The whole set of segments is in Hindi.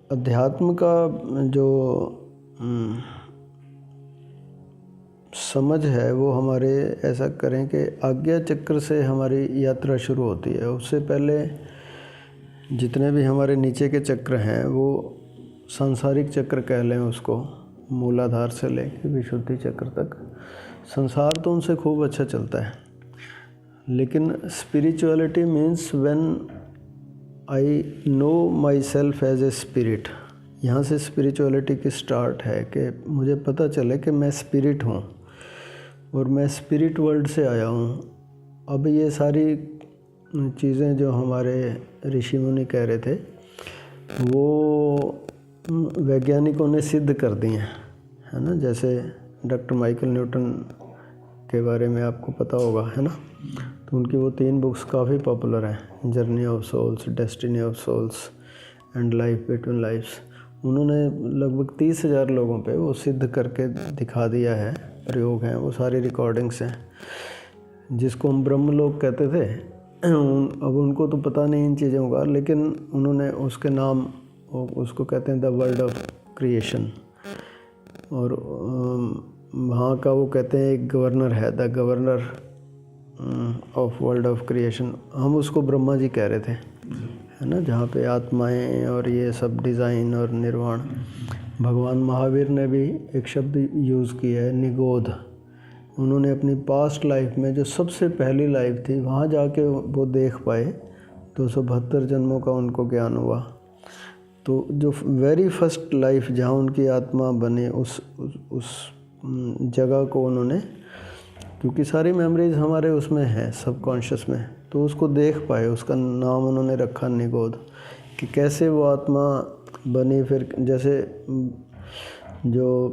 अध्यात्म का जो समझ है वो हमारे ऐसा करें कि आज्ञा चक्र से हमारी यात्रा शुरू होती है। उससे पहले जितने भी हमारे नीचे के चक्र हैं वो सांसारिक चक्र कह लें उसको, मूलाधार से लेकर विशुद्धि चक्र तक। संसार तो उनसे खूब अच्छा चलता है, लेकिन spirituality means when I know myself as a spirit. यहाँ से स्पिरिचुअलिटी की स्टार्ट है कि मुझे पता चले कि मैं स्पिरिट हूँ और मैं स्पिरिट वर्ल्ड से आया हूँ। अब ये सारी चीज़ें जो हमारे ऋषि मुनि कह रहे थे वो वैज्ञानिकों ने सिद्ध कर दी हैं, है ना। जैसे डॉक्टर माइकल न्यूटन के बारे में आपको पता होगा, है ना। तो उनकी वो 3 बुक्स काफ़ी पॉपुलर हैं, journey of souls, destiny of souls and life between lifes. उन्होंने लगभग 30,000 लोगों पे वो सिद्ध करके दिखा दिया है, प्रयोग हैं, वो सारी रिकॉर्डिंग्स हैं, जिसको हम ब्रह्मलोक कहते थे। अब उनको तो पता नहीं इन चीज़ों का, लेकिन उन्होंने उसके नाम उसको कहते हैं द वर्ल्ड ऑफ क्रिएशन। और वहाँ का वो कहते हैं एक गवर्नर है, the governor of world of creation. हम उसको ब्रह्मा जी कह रहे थे, है ना, जहाँ पे आत्माएं और ये सब डिज़ाइन और निर्वाण। भगवान महावीर ने भी एक शब्द यूज़ किया है, निगोध। उन्होंने अपनी पास्ट लाइफ में जो सबसे पहली लाइफ थी वहाँ जाके वो देख पाए, 272 जन्मों का उनको ज्ञान हुआ। तो जो वेरी फर्स्ट लाइफ जहाँ उनकी आत्मा बने उस जगह को उन्होंने, क्योंकि सारी मेमोरीज हमारे उसमें हैं सबकॉन्शियस में, तो उसको देख पाए। उसका नाम उन्होंने रखा निगोध, कि कैसे वो आत्मा बनी। फिर जैसे जो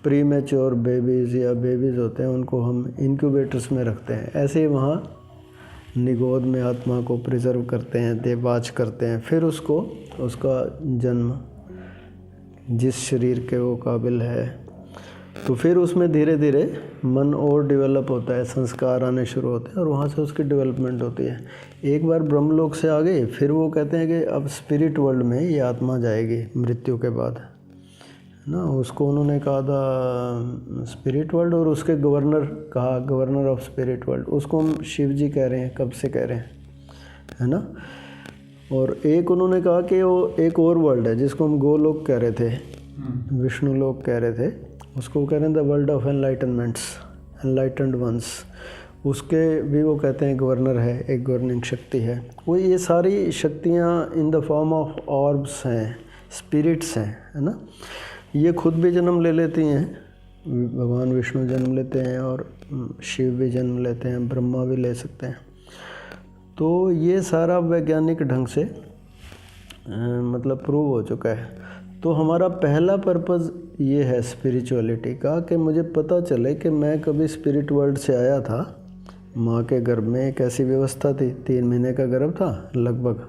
प्री मैच्योर बेबीज़ या बेबीज़ होते हैं उनको हम इंक्यूबेटर्स में रखते हैं, ऐसे ही वहाँ निगोद में आत्मा को प्रिजर्व करते हैं, देवबाज करते हैं। फिर उसको उसका जन्म जिस शरीर के वो काबिल है, तो फिर उसमें धीरे धीरे मन और डेवलप होता है, संस्कार आने शुरू होते हैं और वहाँ से उसकी डेवलपमेंट होती है। एक बार ब्रह्मलोक से आ गए, फिर वो कहते हैं कि अब स्पिरिट वर्ल्ड में ये आत्मा जाएगी मृत्यु के बाद, है ना। उसको उन्होंने कहा था स्पिरिट वर्ल्ड, और उसके गवर्नर कहा गवर्नर ऑफ स्पिरिट वर्ल्ड। उसको हम शिव जी कह रहे हैं, कब से कह रहे हैं, है ना। और एक उन्होंने कहा कि वो एक और वर्ल्ड है जिसको हम गोलोक कह रहे थे, विष्णु लोक कह रहे थे, उसको कह रहे हैं the world of enlightenments, enlightened ones. उसके भी वो कहते हैं गवर्नर है, एक गवर्निंग शक्ति है वो। ये सारी शक्तियाँ in the form of orbs हैं, स्पिरिट्स हैं, है ना। ये खुद भी जन्म ले लेती हैं, भगवान विष्णु जन्म लेते हैं और शिव भी जन्म लेते हैं, ब्रह्मा भी ले सकते हैं। तो ये सारा वैज्ञानिक ढंग से मतलब प्रूव हो चुका है। तो हमारा पहला पर्पज़ ये है स्पिरिचुअलिटी का, कि मुझे पता चले कि मैं कभी स्पिरिट वर्ल्ड से आया था। माँ के गर्भ में एक ऐसी व्यवस्था थी, 3 महीने का गर्भ था लगभग।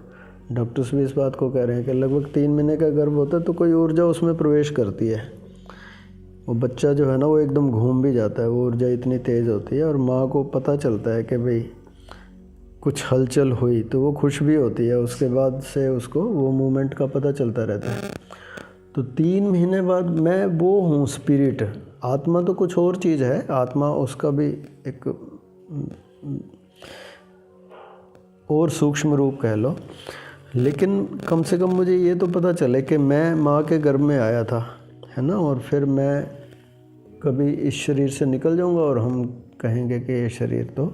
डॉक्टर्स भी इस बात को कह रहे हैं कि लगभग 3 महीने का गर्भ होता है तो कोई ऊर्जा उसमें प्रवेश करती है। वो बच्चा जो है ना वो एकदम घूम भी जाता है, वो ऊर्जा इतनी तेज़ होती है। और माँ को पता चलता है कि भाई कुछ हलचल हुई, तो वो खुश भी होती है। उसके बाद से उसको वो मूवमेंट का पता चलता रहता है। तो 3 महीने बाद मैं वो हूँ स्पिरिट। आत्मा तो कुछ और चीज़ है, आत्मा उसका भी एक और सूक्ष्म रूप कह लो, लेकिन कम से कम मुझे ये तो पता चले कि मैं माँ के गर्भ में आया था, है ना। और फिर मैं कभी इस शरीर से निकल जाऊँगा और हम कहेंगे कि ये शरीर तो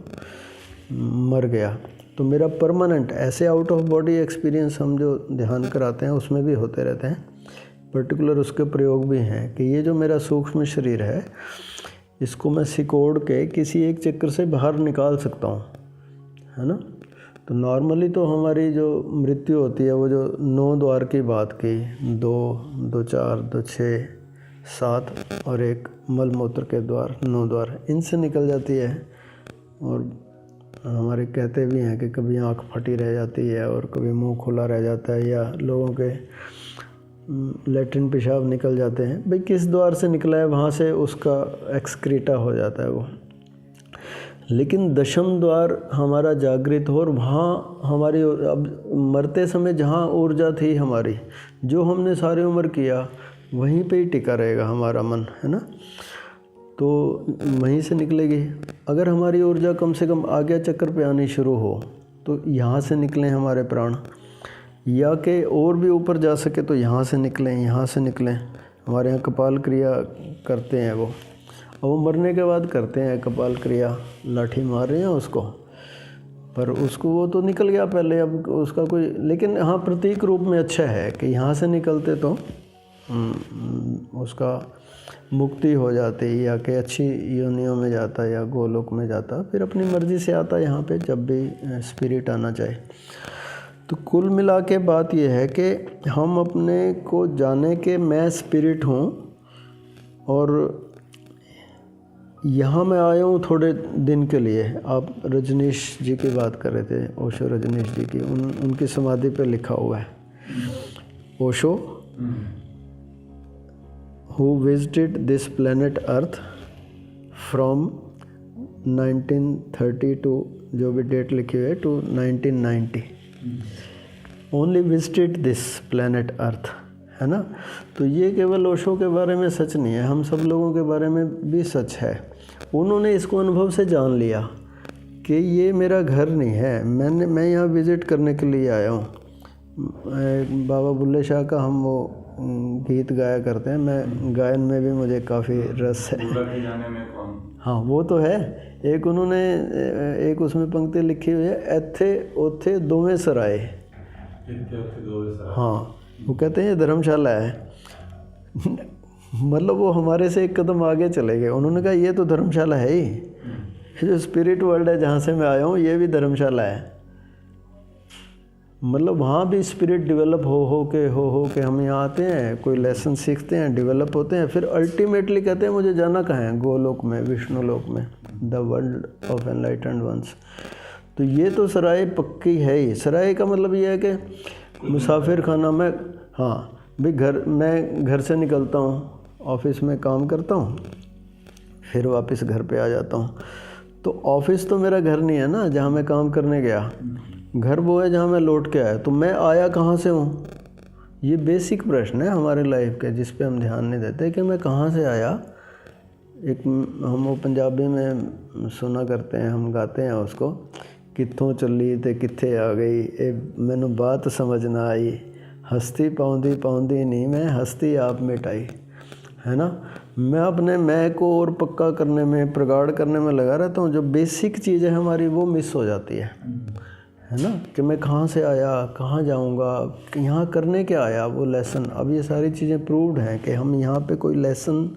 मर गया। तो मेरा परमानेंट ऐसे आउट ऑफ बॉडी एक्सपीरियंस हम जो ध्यान कराते हैं उसमें भी होते रहते हैं। पर्टिकुलर उसके प्रयोग भी हैं कि ये जो मेरा सूक्ष्म शरीर है इसको मैं सिकोड़ के किसी एक चक्र से बाहर निकाल सकता हूँ, है ना। तो नॉर्मली तो हमारी जो मृत्यु होती है वो जो 9 द्वार की बात की, 2, 2, 4, 2, 6, 7 और एक मलमूत्र के द्वार, 9 द्वार, इनसे निकल जाती है। और हमारे कहते भी हैं कि कभी आँख फटी रह जाती है और कभी मुंह खुला रह जाता है, या लोगों के लैट्रिन पेशाब निकल जाते हैं। भाई किस द्वार से निकला है वहाँ से उसका एक्सक्रीटा हो जाता है वो। लेकिन दशम द्वार हमारा जागृत हो और वहाँ हमारी अब मरते समय जहाँ ऊर्जा थी हमारी, जो हमने सारी उम्र किया वहीं पे ही टिका रहेगा हमारा मन, है ना। तो वहीं से निकलेगी। अगर हमारी ऊर्जा कम से कम आज्ञा चक्र पे आनी शुरू हो तो यहाँ से निकलें हमारे प्राण, या कि और भी ऊपर जा सके तो यहाँ से निकलें, यहाँ से निकलें। हमारे यहाँ कपाल क्रिया करते हैं वो, और वो मरने के बाद करते हैं कपाल क्रिया, लाठी मार रहे हैं उसको, पर उसको वो तो निकल गया पहले, अब उसका कोई, लेकिन हाँ प्रतीक रूप में अच्छा है कि यहाँ से निकलते तो उसका मुक्ति हो जाती, या कि अच्छी योनियों में जाता या गोलोक में जाता, फिर अपनी मर्ज़ी से आता यहाँ पे जब भी स्पिरिट आना चाहे। तो कुल मिला के बात यह है कि हम अपने को जाने के मैं स्पिरिट हूँ, और यहाँ मैं आया हूँ थोड़े दिन के लिए। आप रजनीश जी की बात कर रहे थे, ओशो रजनीश जी की, उनकी समाधि पे लिखा हुआ है, Osho who visited this planet Earth from 1930 to, जो भी डेट लिखी हुई है, to 1990, only visited this planet Earth, है ना। तो ये केवल ओशो के बारे में सच नहीं है, हम सब लोगों के बारे में भी सच है। उन्होंने इसको अनुभव से जान लिया कि ये मेरा घर नहीं है, मैं यहाँ विज़िट करने के लिए आया हूँ। बाबा बुल्ले शाह का हम वो गीत गाया करते हैं, मैं गायन में भी मुझे काफ़ी रस है। हाँ वो तो है। एक उन्होंने एक उसमें पंक्ति लिखी हुई है, एथे ओथे दोवें सराय। हाँ वो कहते हैं ये धर्मशाला है। मतलब वो हमारे से एक कदम आगे चले गए। उन्होंने कहा ये तो धर्मशाला है ही, जो स्पिरिट वर्ल्ड है जहाँ से मैं आया हूँ ये भी धर्मशाला है। मतलब वहाँ भी स्पिरिट डेवलप हो के हम यहाँ आते हैं, कोई लेसन सीखते हैं, डेवलप होते हैं, फिर अल्टीमेटली कहते हैं मुझे जाना कहाँ है, गोलोक में, विष्णु लोक में, the world of enlightened ones. तो ये तो सराय पक्की है ही। सराय का मतलब ये है कि मुसाफिर खाना में, हाँ भाई मैं घर से निकलता हूँ, ऑफिस में काम करता हूँ, फिर वापस घर पे आ जाता हूँ। तो ऑफिस तो मेरा घर नहीं है ना जहाँ मैं काम करने गया, घर वो है जहाँ मैं लौट के आया। तो मैं आया कहाँ से हूँ? ये बेसिक प्रश्न है हमारे लाइफ के, जिस पे हम ध्यान नहीं देते कि मैं कहाँ से आया। एक हम वो पंजाबी में सुना करते हैं, हम गाते हैं उसको, कित्थों चली ते कित्थे आ गई, ए मैनू बात समझ ना आई, हस्ती पाउंदी पाउंदी नहीं मैं हस्ती आप मिटाई, है ना। मैं अपने मैं को और पक्का करने में, प्रगाढ़ करने में लगा रहता हूँ। जो बेसिक चीज़ है हमारी वो मिस हो जाती है ना, कि मैं कहाँ से आया, कहाँ जाऊँगा, यहाँ करने क्या आया, वो लेसन। अब ये सारी चीज़ें प्रूव्ड हैं कि हम यहाँ पे कोई लेसन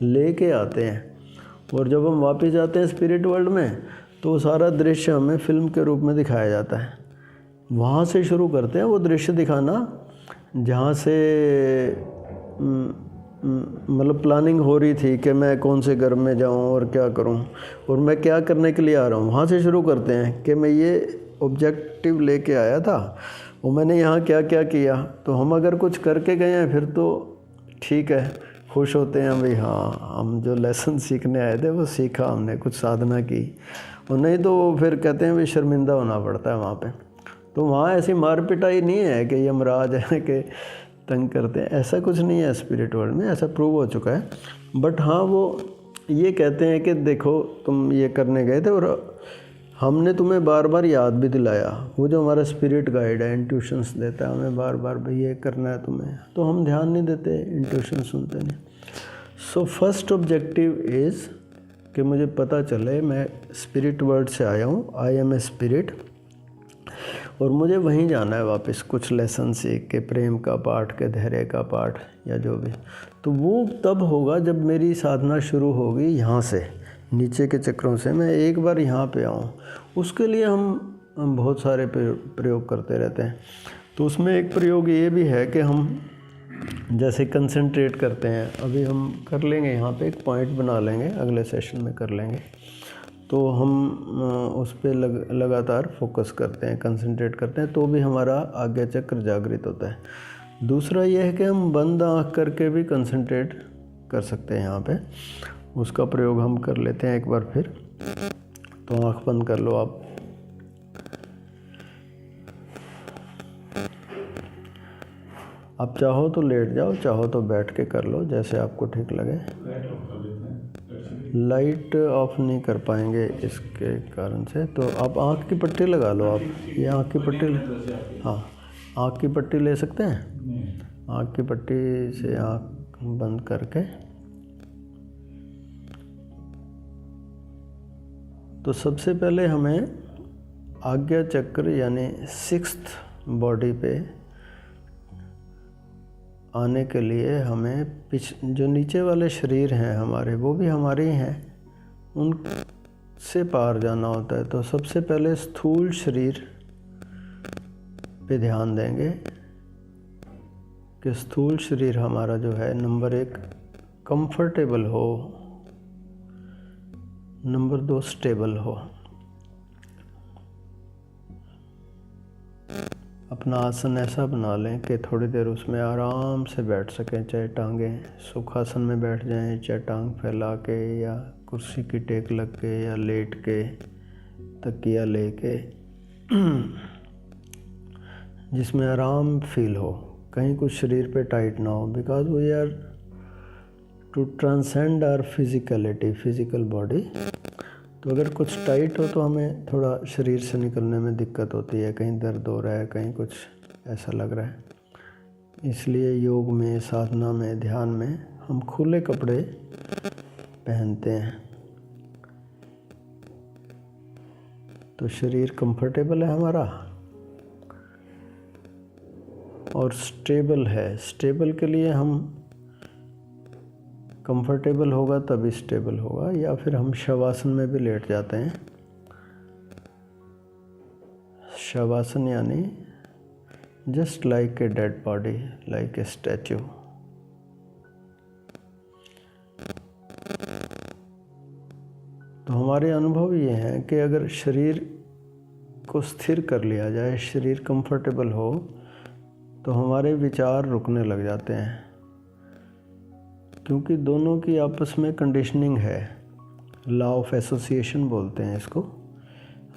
लेके आते हैं, और जब हम वापस जाते हैं स्पिरिट वर्ल्ड में तो वो सारा दृश्य हमें फिल्म के रूप में दिखाया जाता है। वहाँ से शुरू करते हैं वो दृश्य दिखाना जहाँ से मतलब प्लानिंग हो रही थी कि मैं कौन से घर में जाऊँ और क्या करूँ और मैं क्या करने के लिए आ रहा हूँ। वहाँ से शुरू करते हैं कि मैं ये ऑब्जेक्टिव लेके आया था और मैंने यहाँ क्या क्या किया। तो हम अगर कुछ करके गए हैं फिर तो ठीक है, खुश होते हैं भाई, हाँ हम जो लेसन सीखने आए थे वो सीखा, हमने कुछ साधना की। और नहीं तो फिर कहते हैं भाई शर्मिंदा होना पड़ता है वहाँ पे। तो वहाँ ऐसी मार पिटाई नहीं है कि यमराज है कि तंग करते हैं, ऐसा कुछ नहीं है स्पिरिट वर्ल्ड में, ऐसा प्रूव हो चुका है। बट हाँ वो ये कहते हैं कि देखो तुम ये करने गए थे और हमने तुम्हें बार बार याद भी दिलाया। वो जो हमारा स्पिरिट गाइड है, इंट्यूशंस देता है हमें बार बार, भाई ये करना है तुम्हें, तो हम ध्यान नहीं देते, इंट्यूशन सुनते नहीं। सो फर्स्ट ऑब्जेक्टिव इज़ कि मुझे पता चले मैं स्पिरिट वर्ल्ड से आया हूँ, आई एम ए स्पिरिट, और मुझे वहीं जाना है वापस कुछ लेसन सीख के, प्रेम का पाठ के, धैर्य का पाठ या जो भी। तो वो तब होगा जब मेरी साधना शुरू होगी यहाँ से, नीचे के चक्रों से मैं एक बार यहाँ पे आऊँ। उसके लिए हम बहुत सारे प्रयोग करते रहते हैं। तो उसमें एक प्रयोग ये भी है कि हम जैसे कंसंट्रेट करते हैं, अभी हम कर लेंगे यहाँ पे एक पॉइंट बना लेंगे, अगले सेशन में कर लेंगे। तो हम उस पर लगातार फोकस करते हैं, कंसंट्रेट करते हैं, तो भी हमारा आज्ञा चक्र जागृत होता है। दूसरा यह है कि हम बंद आँख करके भी कंसंट्रेट कर सकते हैं यहाँ पे, उसका प्रयोग हम कर लेते हैं एक बार फिर। तो आँख बंद कर लो आप। आप चाहो तो लेट जाओ, चाहो तो बैठ के कर लो, जैसे आपको ठीक लगे। लाइट ऑफ नहीं कर पाएंगे इसके कारण से, तो आप आँख की पट्टी लगा लो। आप ये आँख की पट्टी, हाँ आँख की पट्टी ले सकते हैं। आँख की पट्टी से आँख बंद करके, तो सबसे पहले हमें आज्ञा चक्र यानी 6th बॉडी पे आने के लिए हमें जो नीचे वाले शरीर हैं हमारे, वो भी हमारे ही हैं, उनसे पार जाना होता है। तो सबसे पहले स्थूल शरीर पे ध्यान देंगे कि स्थूल शरीर हमारा जो है, नंबर 1 कंफर्टेबल हो, नंबर 2 स्टेबल हो। अपना आसन ऐसा बना लें कि थोड़ी देर उसमें आराम से बैठ सकें, चाहे टांगें सुखासन में बैठ जाएं, चाहे टांग फैला के, या कुर्सी की टेक लग के, या लेट के तकिया लेके, जिसमें आराम फील हो, कहीं कुछ शरीर पे टाइट ना हो। Because we are to transcend our physical body. तो अगर कुछ टाइट हो तो हमें थोड़ा शरीर से निकलने में दिक्कत होती है, कहीं दर्द हो रहा है, कहीं कुछ ऐसा लग रहा है। इसलिए योग में, साधना में, ध्यान में हम खुले कपड़े पहनते हैं। तो शरीर कंफर्टेबल है हमारा और स्टेबल है। स्टेबल के लिए हम, कंफर्टेबल होगा तभी स्टेबल होगा, या फिर हम शवासन में भी लेट जाते हैं। शवासन यानी just like a dead body, like a statue. तो हमारे अनुभव ये हैं कि अगर शरीर को स्थिर कर लिया जाए, शरीर कंफर्टेबल हो, तो हमारे विचार रुकने लग जाते हैं, क्योंकि दोनों की आपस में कंडीशनिंग है। लॉ ऑफ एसोसिएशन बोलते हैं इसको।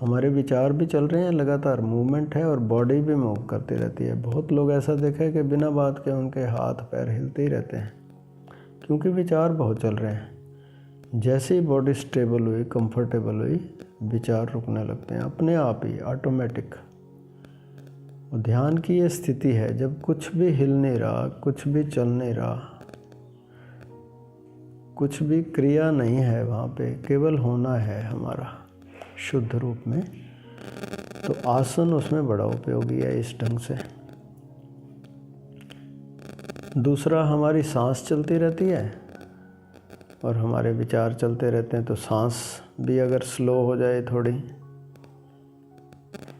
हमारे विचार भी चल रहे हैं, लगातार मूवमेंट है, और बॉडी भी मूव करती रहती है। बहुत लोग ऐसा देखा है कि बिना बात के उनके हाथ पैर हिलते ही रहते हैं, क्योंकि विचार बहुत चल रहे हैं। जैसे ही बॉडी स्टेबल हुई, कंफर्टेबल हुई, विचार रुकने लगते हैं अपने आप ही, ऑटोमेटिक। ध्यान की ये स्थिति है जब कुछ भी हिल नहीं रहा, कुछ भी चल नहीं रहा, कुछ भी क्रिया नहीं है वहाँ पे, केवल होना है हमारा शुद्ध रूप में। तो आसन उसमें बड़ा उपयोगी है इस ढंग से। दूसरा, हमारी सांस चलती रहती है और हमारे विचार चलते रहते हैं। तो सांस भी अगर स्लो हो जाए थोड़ी,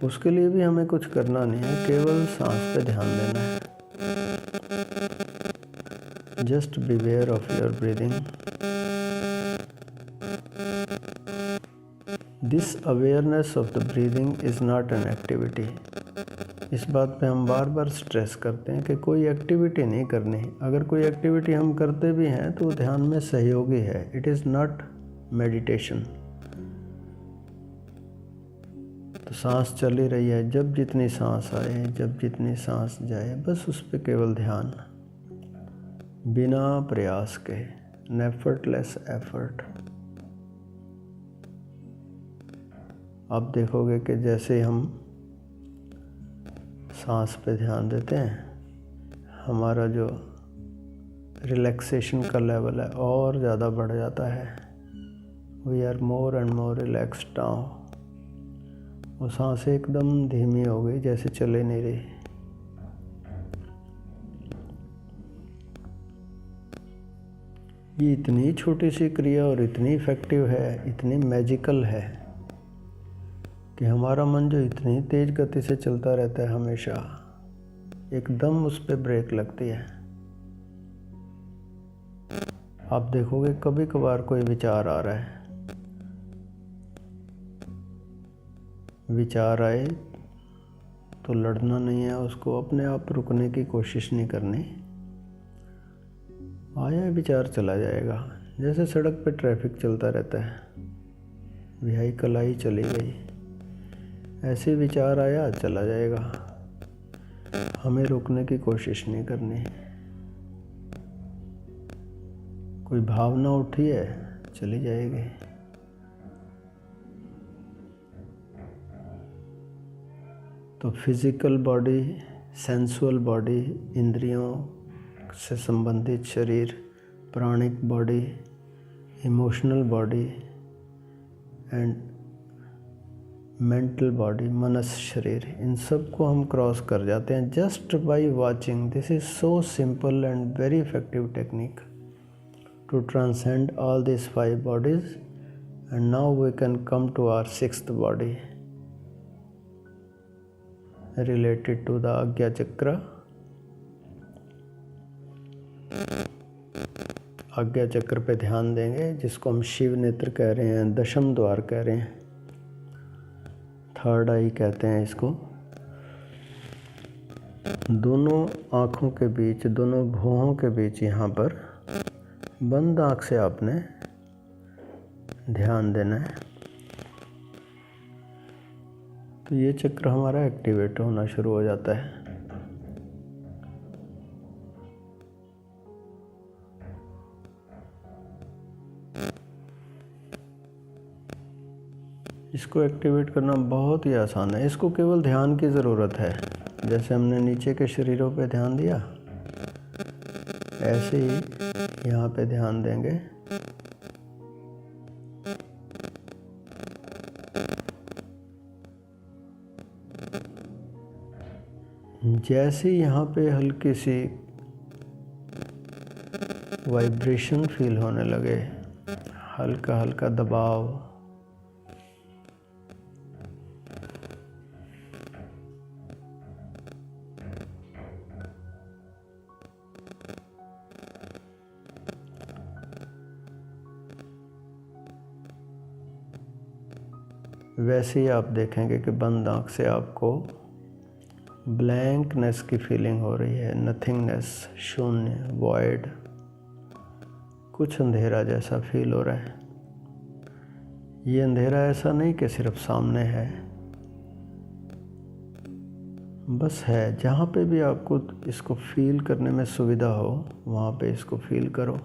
उसके लिए भी हमें कुछ करना नहीं है, केवल सांस पे ध्यान देना है। Just beware of your breathing. This awareness of the breathing is not an activity. इस बात पे हम बार बार स्ट्रेस करते हैं कि कोई एक्टिविटी नहीं करनी। अगर कोई एक्टिविटी हम करते भी हैं तो ध्यान में सहयोगी है। It is not meditation. तो सांस चल ही रही है, जब जितनी सांस आए, जब जितनी सांस जाए, बस उस पर केवल ध्यान, बिना प्रयास के, एफर्टलेस एफर्ट। आप देखोगे कि जैसे हम सांस पे ध्यान देते हैं, हमारा जो रिलैक्सेशन का लेवल है और ज़्यादा बढ़ जाता है। We are more and more relaxed now. वो सांस एकदम धीमी हो गई, जैसे चले नहीं रही। ये इतनी छोटी सी क्रिया और इतनी इफ़ेक्टिव है, इतनी मैजिकल है कि हमारा मन जो इतनी तेज़ गति से चलता रहता है हमेशा, एकदम उस पर ब्रेक लगती है। आप देखोगे कभी कभार कोई विचार आ रहा है, विचार आए तो लड़ना नहीं है, उसको अपने आप रुकने की कोशिश नहीं करनी। आया विचार चला जाएगा, जैसे सड़क पे ट्रैफिक चलता रहता है, व्हीकल आई चली गई, ऐसे विचार आया चला जाएगा, हमें रुकने की कोशिश नहीं करनी। कोई भावना उठी है चली जाएगी। तो फिजिकल बॉडी, सेंसुअल बॉडी, इंद्रियों से संबंधित शरीर, प्राणिक body, emotional body and mental body, मनस शरीर, इन सब को हम क्रॉस कर जाते हैं just by watching. This is so simple and very effective technique to transcend all these 5 bodies, and now we can come to our 6th body related to the Agya Chakra. आज्ञा चक्र पे ध्यान देंगे, जिसको हम शिव नेत्र कह रहे हैं, दशम द्वार कह रहे हैं, थर्ड आई कहते हैं इसको। दोनों आँखों के बीच, दोनों भौहों के बीच यहाँ पर बंद आँख से आपने ध्यान देना है। तो ये चक्र हमारा एक्टिवेट होना शुरू हो जाता है। इसको एक्टिवेट करना बहुत ही आसान है। इसको केवल ध्यान की ज़रूरत है। जैसे हमने नीचे के शरीरों पे ध्यान दिया, ऐसे ही यहाँ पे ध्यान देंगे। जैसे यहाँ पे हल्की सी वाइब्रेशन फील होने लगे, हल्का हल्का दबाव, वैसे ही आप देखेंगे कि बंद आँख से आपको ब्लैंकनेस की फीलिंग हो रही है, नथिंगनेस, शून्य, वॉइड, कुछ अंधेरा जैसा फील हो रहा है। ये अंधेरा ऐसा नहीं कि सिर्फ सामने है, बस है। जहाँ पे भी आपको इसको फील करने में सुविधा हो, वहाँ पे इसको फील करो।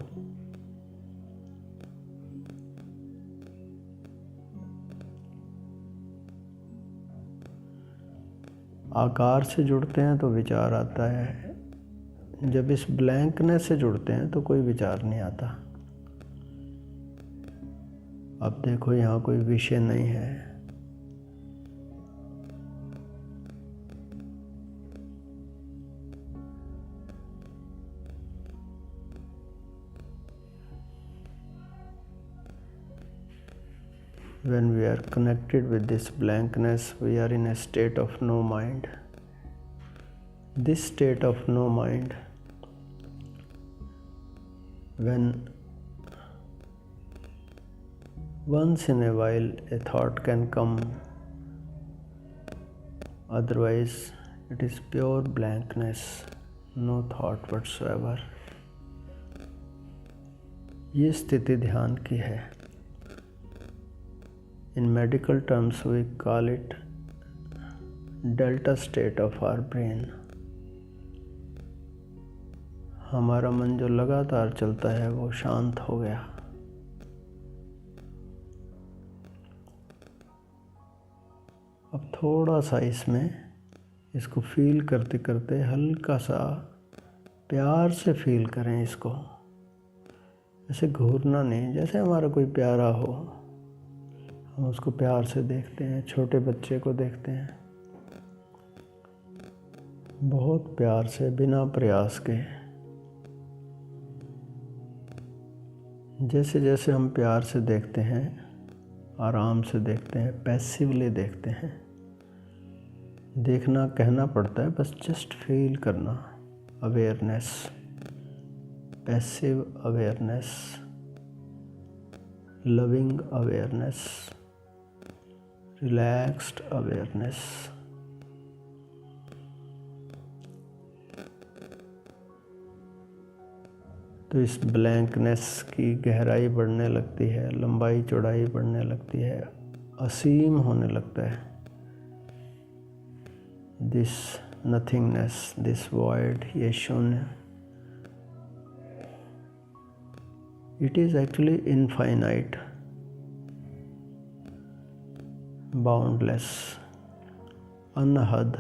आकार से जुड़ते हैं तो विचार आता है, जब इस ब्लैंकनेस से जुड़ते हैं तो कोई विचार नहीं आता। अब देखो यहाँ कोई विषय नहीं है, when we are connected with this blankness, we are in a state of no mind. This state of no mind, when once in a while a thought can come, otherwise it is pure blankness, no thought whatsoever. ये स्थिति ध्यान की है। In medical terms we call it delta state of our brain. हमारा मन जो लगातार चलता है वो शांत हो गया। अब थोड़ा सा इसको फील करते करते हल्का सा प्यार से फील करें इसको। ऐसे घूरना नहीं, जैसे हमारा कोई प्यारा हो, हम उसको प्यार से देखते हैं, छोटे बच्चे को देखते हैं, बहुत प्यार से, बिना प्रयास के। जैसे जैसे हम प्यार से देखते हैं, आराम से देखते हैं, पैसिवली देखते हैं। देखना कहना पड़ता है, बस जस्ट फील करना। Awareness, passive awareness, loving awareness, relaxed awareness. तो इस ब्लैंकनेस की गहराई बढ़ने लगती है, लंबाई चौड़ाई बढ़ने लगती है, असीम होने लगता है। दिस नथिंगनेस, दिस वॉइड, ये शून्य, it is actually infinite, boundless, अनहद,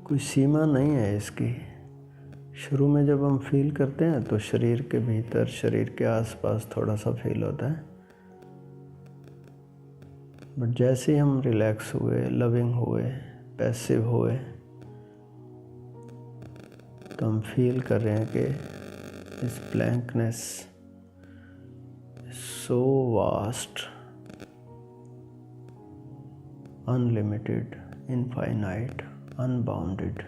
कोई सीमा नहीं है इसकी। शुरू में जब हम फील करते हैं तो शरीर के भीतर, शरीर के आसपास थोड़ा सा फील होता है, बट जैसे ही हम रिलैक्स हुए, लविंग हुए, पैसिव हुए, तो हम फील कर रहे हैं कि this blankness so vast, unlimited, infinite, unbounded.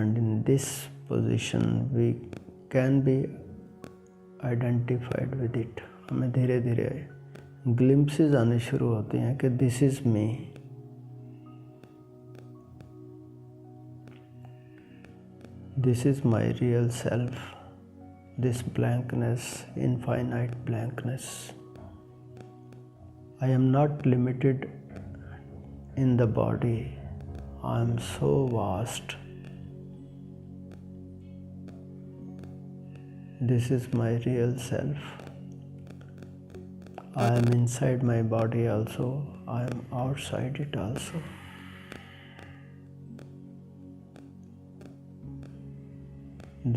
And in this position we can be identified with it. हमें धीरे धीरे ग्लिम्पसेस आने शुरू होते हैं कि this is me, this is my real self, this blankness, infinite blankness. I am not limited in the body, I am so vast. This is my real self. I am inside my body also. I am outside it also.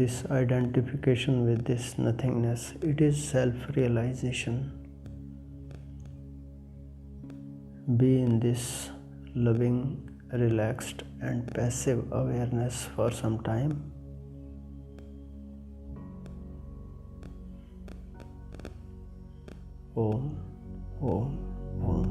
This identification with this nothingness, it is self-realization. Be in this loving, relaxed and passive awareness for some time. Om, Om, Om.